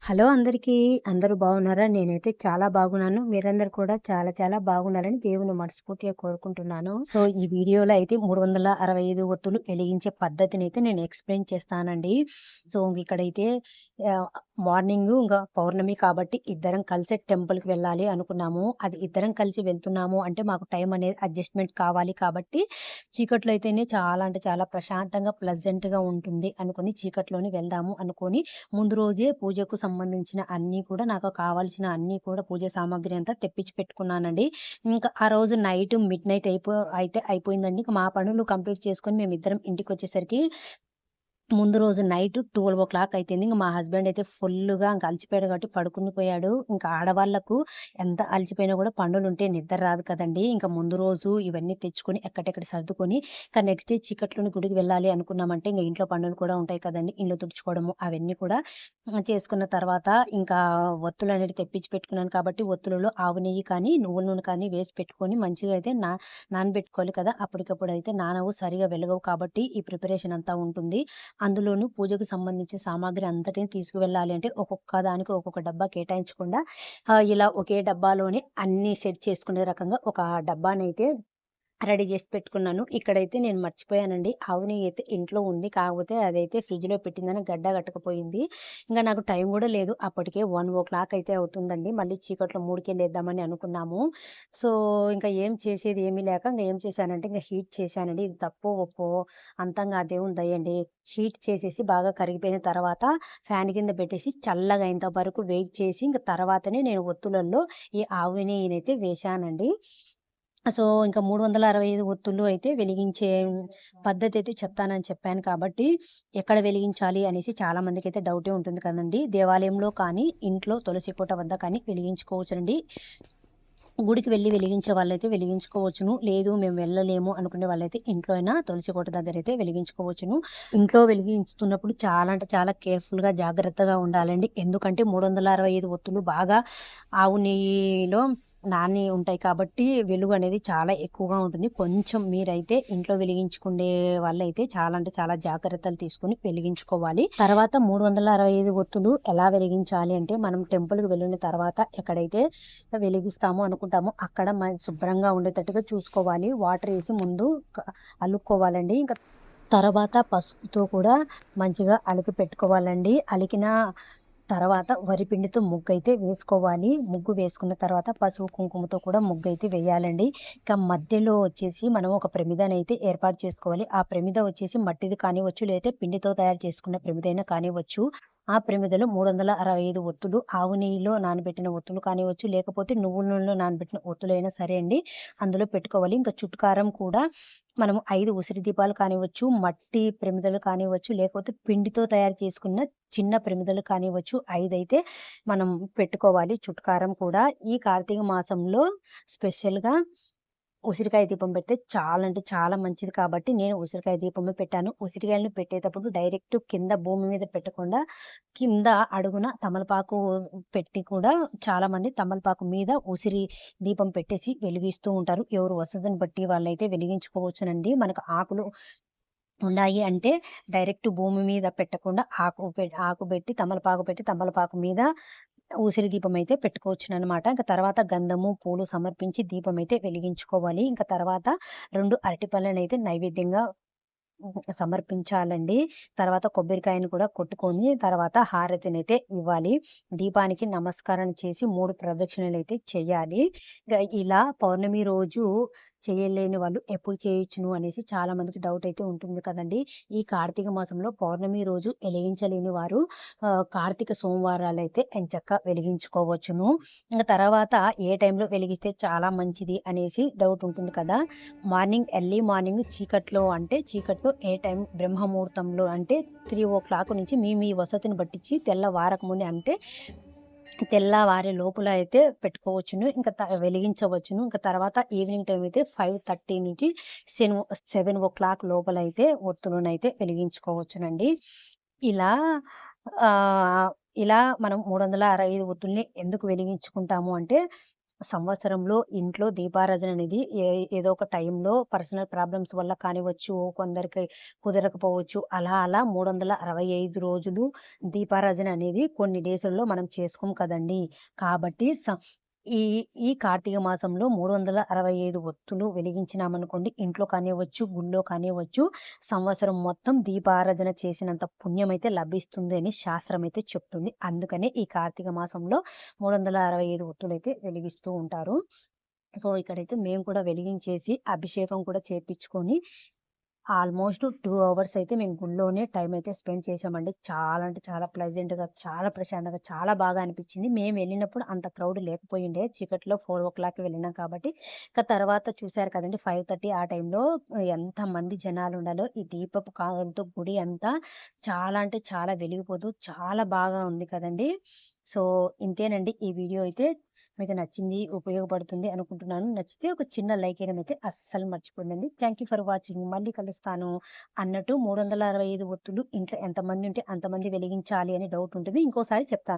Hello అందరికీ. అందరూ బాగున్నారా? నేనైతే చాలా బాగున్నాను. మీరందరూ కూడా చాలా చాలా బాగున్నారని దేవుని మనస్ఫూర్తిగా కోరుకుంటున్నాను. సో, ఈ వీడియోలో అయితే 365 ఒత్తులు వెలిగించే పద్ధతినైతే నేను ఎక్స్‌ప్లెయిన్ చేస్తానండి. సో, ఇక్కడైతే ఆహ్, మార్నింగు పౌర్ణమి కాబట్టి ఇద్దరం కలిసే టెంపుల్‌కి వెళ్ళాలి అనుకున్నాము. అది ఇద్దరం కలిసి వెళ్తున్నాము అంటే మాకు టైం అనేది అడ్జస్ట్‌మెంట్ కావాలి కాబట్టి చీకట్లో అయితేనే చాలా అంటే చాలా ప్రశాంతంగా, ప్లెజెంట్‌గా ఉంటుంది అనుకుని చీకట్లోనే వెళ్దాము అనుకోని ముందు రోజే పూజకు సంబంధించిన అన్నీ కూడా నాకు కావాల్సిన అన్నీ కూడా పూజ సామాగ్రి అంతా తెప్పించి పెట్టుకున్నానండి. ఇంకా ఆ రోజు నైట్ మిడ్‌నైట్ అయితే అయిపోయిందండి. ఇక మా పనులు కంప్లీట్ చేసుకొని మేమిద్దరం ఇంటికొచ్చేసరికి ముందు రోజు నైట్ 12:00 అయితుంది. ఇంక మా హస్బెండ్ అయితే ఫుల్లుగా ఇంక అలసిపోయాడు కాబట్టి పడుకుని పోయాడు. ఇంకా ఆడవాళ్ళకు ఎంత అలసిపోయినా కూడా పనులుంటే నిద్ర రాదు కదండీ! ఇంక ముందు రోజు ఇవన్నీ తెచ్చుకొని ఎక్కడెక్కడ సర్దుకొని ఇక నెక్స్ట్ డే చీకట్లోనే గుడికి వెళ్ళాలి అనుకున్నామంటే ఇంక ఇంట్లో పనులు కూడా ఉంటాయి కదండీ! ఇల్లు తుడుచుకోవడము అవన్నీ కూడా చేసుకున్న తర్వాత ఇంకా ఒత్తులనేవి తెప్పించి పెట్టుకున్నాను కాబట్టి ఒత్తులలో ఆవు నెయ్యి కానీ, నువ్వుల నూనె కానీ వేసి పెట్టుకొని మంచిగా అయితే నానబెట్టుకోవాలి కదా! అప్పటికప్పుడు నానవు, సరిగా వెలగవు కాబట్టి ఈ ప్రిపరేషన్ అంతా ఉంటుంది. అందులోనూ పూజకు సంబంధించిన సామాగ్రి అంతటిని తీసుకువెళ్ళాలి అంటే ఒక్కొక్క దానికి ఒక్కొక్క డబ్బా కేటాయించకుండా ఇలా ఒకే డబ్బాలోనే అన్నీ సెట్ చేసుకునే రకంగా ఒక డబ్బానైతే రెడీ జేసి పెట్టుకున్నాను. ఇక్కడైతే నేను మర్చిపోయానండి. ఆవు నెయ్యయితే ఇంట్లో ఉంది. కాకపోతే అదైతే ఫ్రిడ్జ్‌లో పెట్టిందని గడ్డ కట్టకపోయింది. ఇంక నాకు టైం గూడా లేదు. అప్పటికే 1:00 అయితే అవుతుందండి. మళ్ళీ చీకట్లో 3కే లేద్దామని అనుకున్నాము. సో, ఇంక ఏం చేసేది ఏమీ లేక ఇంక ఏం చేశానంటే ఇంక హీట్ చేశానండి. ఇది తప్పో, ఒప్పో అంతా ఇంగ ఆ దేవుని దయండి. హీట్ చేసేసి బాగా కరిగిపోయిన తర్వాత ఫ్యాన్ కింద పెట్టేసి చల్లగా అయ్యేంత వరకు వెయిట్ చేసి ఇంక తర్వాతనే నేను ఒత్తులల్లో ఈ ఆవు నెయ్యినైతే వేశానండి. సో, ఇంకా 365 ఒత్తులు అయితే వెలిగించే పద్ధతయితే చెప్తానని చెప్పాను కాబట్టి, ఎక్కడ వెలిగించాలి అనేసి చాలా మందికైతే డౌటే ఉంటుంది కదండీ! దేవాలయంలో కానీ, ఇంట్లో తులసి కోట వద్ద కానీ వెలిగించుకోవచ్చునండి. గుడికి వెళ్లి వెలిగించే వాళ్ళైతే వెలిగించుకోవచ్చును. లేదు మేము వెళ్ళలేము అనుకునే వాళ్ళైతే ఇంట్లో అయినా తులసి కోట దగ్గరైతే వెలిగించుకోవచ్చును. ఇంట్లో వెలిగించుతున్నప్పుడు చాలా అంటే చాలా కేర్‌ఫుల్‌గా, జాగ్రత్తగా ఉండాలండి. ఎందుకంటే 365 ఒత్తులు బాగా ఆవు నెయ్యిలో నాని ఉంటాయి కాబట్టి వెలుగనేది చాలా ఎక్కువగా ఉంటుంది. కొంచెం మీరైతే ఇంట్లో వెలిగించుకునే వాళ్ళైతే చాలా అంటే చాలా జాగ్రత్తలు తీసుకొని వెలిగించుకోవాలి. తర్వాత 365 ఒత్తులు ఎలా వెలిగించాలి అంటే మనం టెంపుల్‌కి వెళ్ళిన తర్వాత ఎక్కడైతే వెలిగిస్తాము అనుకుంటామో అక్కడ శుభ్రంగా ఉండేటట్టుగా చూసుకోవాలి. వాటరేసి ముందు అలుక్కోవాలండి. ఇంక తర్వాత పసుపుతో కూడా మంచిగా అలికి పెట్టుకోవాలండి. అలికిన తర్వాత వరిపిండితో ముగ్గైతే వేసుకోవాలి. ముగ్గు వేసుకున్న తర్వాత పసుపు, కుంకుమతో కూడా ముగ్గైతే వేయాలండి. ఇక మధ్యలో వచ్చేసి మనం ఒక ప్రమిదనైతే ఏర్పాటు చేసుకోవాలి. ఆ ప్రమిద వచ్చేసి మట్టిది కానివ్వచ్చు, లేతే పిండితో తయారు చేసుకున్న ప్రమిదైనా కానివ్వచ్చు. ఆ ప్రమిదలో 365 ఒత్తులు ఆవు నెయ్యిలో నానబెట్టిన ఒత్తులు కానివ్వచ్చు, లేకపోతే నువ్వుల నూనెలో నానబెట్టిన ఒత్తులైనా సరే అండి. అందులో పెట్టుకోవాలి. ఇంకా చుట్కారం కూడా మనము 5 ఉసిరి దీపాలు కానివ్వచ్చు, మట్టి ప్రమిదలు కానివ్వచ్చు, లేకపోతే పిండితో తయారు చేసుకున్న చిన్న ప్రమిదలు కానివ్వచ్చు, 5 అయితే మనం పెట్టుకోవాలి చుట్కారం కూడా. ఈ కార్తీక మాసంలో స్పెషల్‌గా ఉసిరికాయ దీపం పెడితే చాలా అంటే చాలా మంచిది కాబట్టి నేను ఉసిరికాయ దీపమే పెట్టాను. ఉసిరికాయలను పెట్టేటప్పుడు డైరెక్ట్ కింద భూమి మీద పెట్టకుండా కింద అడుగున తమలపాకు పెట్టి కూడా చాలామంది తమలపాకు మీద ఉసిరి దీపం పెట్టేసి వెలిగిస్తూ ఉంటారు. ఎవరు వసతిని బట్టి వాళ్ళైతే వెలిగించుకోవచ్చునండి. మనకు ఆకులు ఉన్నాయి అంటే డైరెక్ట్ భూమి మీద పెట్టకుండా ఆకు పెట్టి తమలపాకు పెట్టి తమలపాకు మీద ఉసిరి దీపమైతే పెట్టుకోవచ్చుననమాట. ఇంక తర్వాత గంధము, పూలు సమర్పించి దీపమైతే వెలిగించుకోవాలి. ఇంక తర్వాత 2 అరటిపళ్ళనైతే నైవేద్యంగా సమర్పించాలండి. తర్వాత కొబ్బరికాయను కూడా కొట్టుకొని, తర్వాత హారతినైతే ఇవ్వాలి. దీపానికి నమస్కారం చేసి 3 ప్రదక్షిణలైతే చెయ్యాలి. ఇలా పౌర్ణమి రోజు చేయలేని వాళ్ళు ఎప్పుడు చేయొచ్చును అనేసి చాలా మందికి డౌట్ అయితే ఉంటుంది కదండీ! ఈ కార్తీక మాసంలో పౌర్ణమి రోజు వెలిగించలేని వారు కార్తీక సోమవారాలైతే ఎంచక్కా వెలిగించుకోవచ్చును. ఇంక తర్వాత ఏ టైంలో వెలిగిస్తే చాలా మంచిది అనేసి డౌట్ ఉంటుంది కదా! ఎర్లీ మార్నింగ్ చీకట్లో ఏ టైం బ్రహ్మముహూర్తంలో అంటే 3:00 నుంచి మీ మీ వసతిని బట్టిచ్చి తెల్లవారక ముందే అంటే తెల్లవారే లోపల అయితే పెట్టుకోవచ్చును. ఇంక వెలిగించవచ్చును. ఇంక తర్వాత ఈవినింగ్ టైమ్ అయితే 5:30 నుంచి 7:00 లోపలైతే ఒత్తులనైతే వెలిగించుకోవచ్చునండి. ఇలా ఆహ్, ఇలా మనం 365 ఒత్తుల్ని ఎందుకు వెలిగించుకుంటాము అంటే సంవత్సరంలో ఇంట్లో దీపారాధన అనేది ఏదో ఒక టైంలో పర్సనల్ ప్రాబ్లమ్స్ వల్ల కానివ్వచ్చు, కొందరికి కుదరకపోవచ్చు. అలా అలా 365 రోజులు దీపారాధన అనేది కొన్ని డేసుల్లో మనం చేసుకోం కదండీ! కాబట్టి ఈ ఈ కార్తీక మాసంలో 365 ఒత్తులు వెలిగించినామనుకోండి, ఇంట్లో కానివ్వచ్చు, గుళ్ళో కానివ్వచ్చు, సంవత్సరం మొత్తం దీపారాధన చేసినంత పుణ్యమైతే లభిస్తుంది అని శాస్త్రమైతే చెప్తుంది. అందుకనే ఈ కార్తీక మాసంలో 365 ఒత్తులైతే వెలిగిస్తూ ఉంటారు. సో, ఇక్కడైతే మేము కూడా వెలిగించేసి, అభిషేకం కూడా చేపిచ్చుకొని, ఆల్మోస్ట్ 2 అవర్స్ అయితే మేము గుడిలోనే టైమ్ అయితే స్పెండ్ చేశామండి. చాలా అంటే చాలా ప్లెజెంట్‌గా, చాలా ప్రశాంతంగా, చాలా బాగా అనిపిచ్చింది. మేము వెళ్ళినప్పుడు అంత క్రౌడ్ లేకపోయిండే. చీకట్లో 4:00కి వెళ్ళినాం కాబట్టి. తర్వాత చూసారు కదండీ 5:30 ఆ టైంలో ఎంతమంది జనాలుండాలో. ఈ దీపపు కాంతులతో గుడి అంతా చాలా అంటే చాలా వెలిగిపోతూ చాలా బాగా ఉంది కదండీ! సో, ఇంతేనండి ఈ వీడియో అయితే. మీకు నచ్చింది, ఉపయోగపడుతుంది అనుకుంటున్నాను. నచ్చితే ఒక చిన్న లైక్ ఎయడం అయితే అస్సలు మర్చిపోద్దండి. Thank you for watching. మళ్ళీ కలుస్తాను. అన్నట్టు 365 ఒత్తులు ఇంట్లో ఎంతమంది ఉంటే అంతమంది వెలిగించాలి అని డౌట్ ఉంటుంది. ఇంకోసారి చెప్తాను.